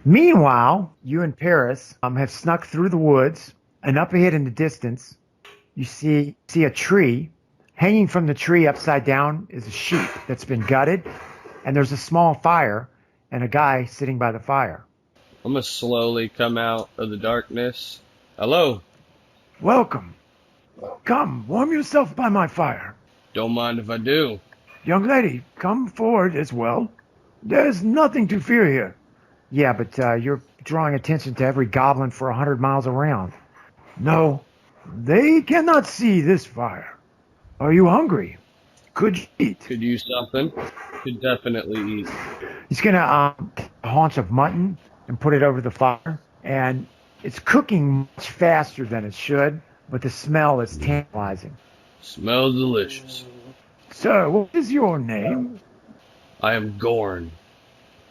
Meanwhile, you and Paris have snuck through the woods, and up ahead in the distance, you see a tree. Hanging from the tree upside down is a sheep that's been gutted, and there's a small fire and a guy sitting by the fire. I'm gonna slowly come out of the darkness. Hello. Welcome. Come, warm yourself by my fire. Don't mind if I do. Young lady, come forward as well. There's nothing to fear here. Yeah, but you're drawing attention to every goblin for 100 miles around. No, they cannot see this fire. Are you hungry? Could you eat? Could use something. Could definitely eat. He's going to a haunch of mutton and put it over the fire. And it's cooking much faster than it should, but the smell is tantalizing. Smells delicious. Sir, what is your name? I am Gorn.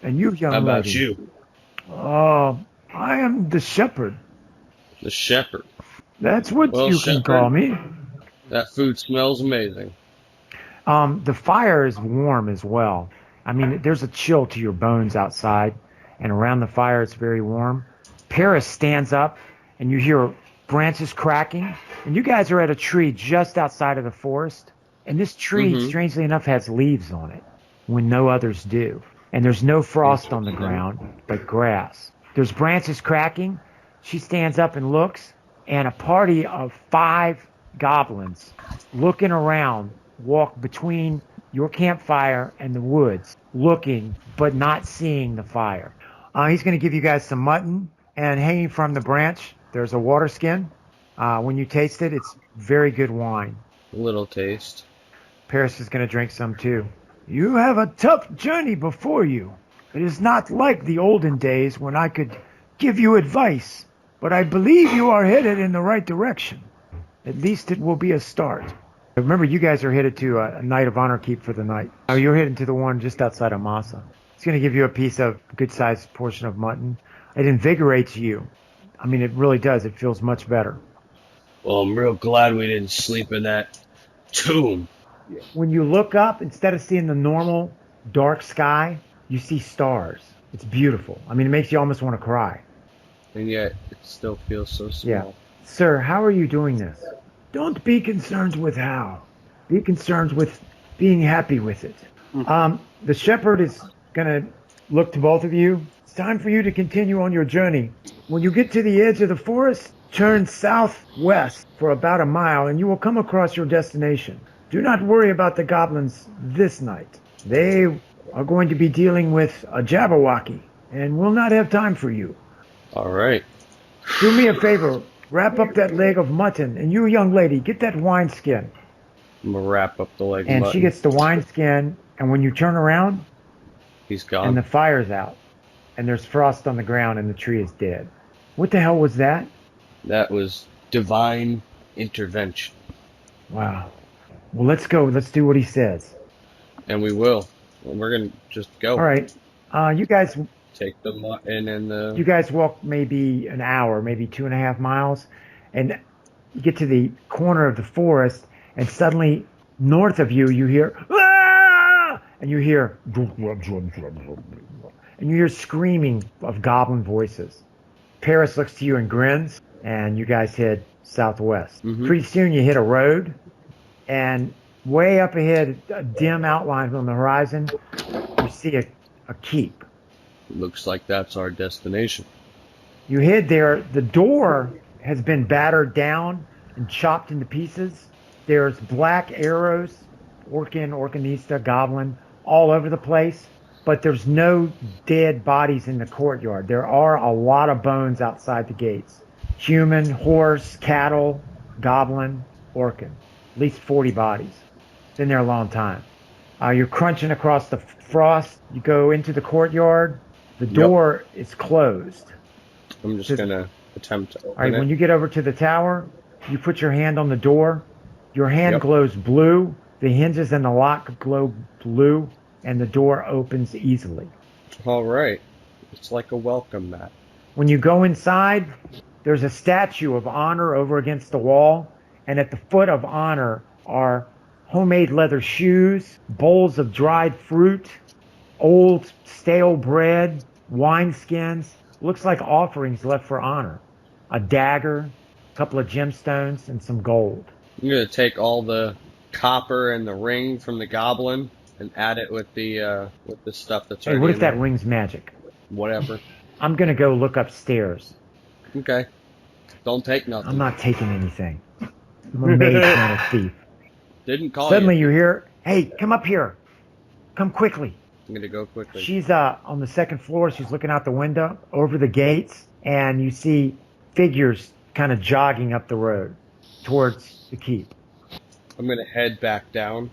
And you, young lady? How about you? I am the Shepard. The Shepherd. That's what Well, you Shepard, can call me. That food smells amazing. The fire is warm as well. I mean, there's a chill to your bones outside, and around the fire it's very warm. Paris stands up, and you hear branches cracking, and you guys are at a tree just outside of the forest, and this tree, strangely enough, has leaves on it when no others do. And there's no frost on the ground, but grass. There's branches cracking. She stands up and looks, and a party of 5 goblins looking around walk between your campfire and the woods, looking but not seeing the fire. He's going to give you guys some mutton, and hanging from the branch, there's a water skin. When you taste it, it's very good wine. A little taste. Paris is going to drink some too. You have a tough journey before you. It is not like the olden days when I could give you advice, but I believe you are headed in the right direction. At least it will be a start. Remember, you guys are headed to a Knight of Honor keep for the night. Oh, you're heading to the one just outside of Massa. It's going to give you a piece of good-sized portion of mutton. It invigorates you. I mean, it really does. It feels much better. Well, I'm real glad we didn't sleep in that tomb. When you look up, instead of seeing the normal dark sky, you see stars. It's beautiful. I mean, it makes you almost want to cry. And yet, it still feels so small. Yeah. Sir, how are you doing this? Don't be concerned with how. Be concerned with being happy with it. The shepherd is going to look to both of you. It's time for you to continue on your journey. When you get to the edge of the forest, turn southwest for about a mile, and you will come across your destination. Do not worry about the goblins this night. They are going to be dealing with a Jabberwocky, and will not have time for you. All right. Do me a favor. Wrap up that leg of mutton, and you, young lady, get that wineskin. I'm going to wrap up the leg of And mutton. she gets the wineskin, and when you turn around, He's gone. and the fire's out, and there's frost on the ground, and the tree is dead. What the hell was that? That was divine intervention. Wow. Well, let's go. Let's do what he says. And we will. And we're going to just go. All right. You guys Take the mutton and the... You guys walk maybe an hour, maybe 2.5 miles, and you get to the corner of the forest, and suddenly north of you, you hear, "Ah!" and you hear screaming of goblin voices. Paris looks to you and grins, and you guys head southwest. Pretty soon you hit a road, and way up ahead, a dim outline on the horizon, you see a keep. Looks like that's our destination. You head there. The door has been battered down and chopped into pieces. There's black arrows, Orcanista, Goblin, all over the place. But there's no dead bodies in the courtyard. There are a lot of bones outside the gates. Human, horse, cattle, Goblin, Orcan. At least 40 bodies. Been there a long time. You're crunching across the frost. You go into the courtyard. The door is closed. I'm just going to attempt to open All right, it. when you get over to the tower, you put your hand on the door. Your hand glows blue. The hinges and the lock glow blue, and the door opens easily. All right. It's like a welcome mat. When you go inside, there's a statue of Honor over against the wall, and at the foot of Honor are homemade leather shoes, bowls of dried fruit, old stale bread, wine skins, looks like offerings left for honor. A dagger, a couple of gemstones, and some gold. I'm gonna take all the copper and the ring from the goblin and add it with the stuff that's Hey, already what if in that there. ring's magic? Whatever. I'm going to go look upstairs. Okay. Don't take nothing. I'm not taking anything. I'm a mage, not a thief. Didn't call Suddenly you. you hear, hey, come up here. Come quickly. I'm gonna go quickly. She's on the second floor. She's looking out the window over the gates, and you see figures kind of jogging up the road towards the keep. I'm gonna head back down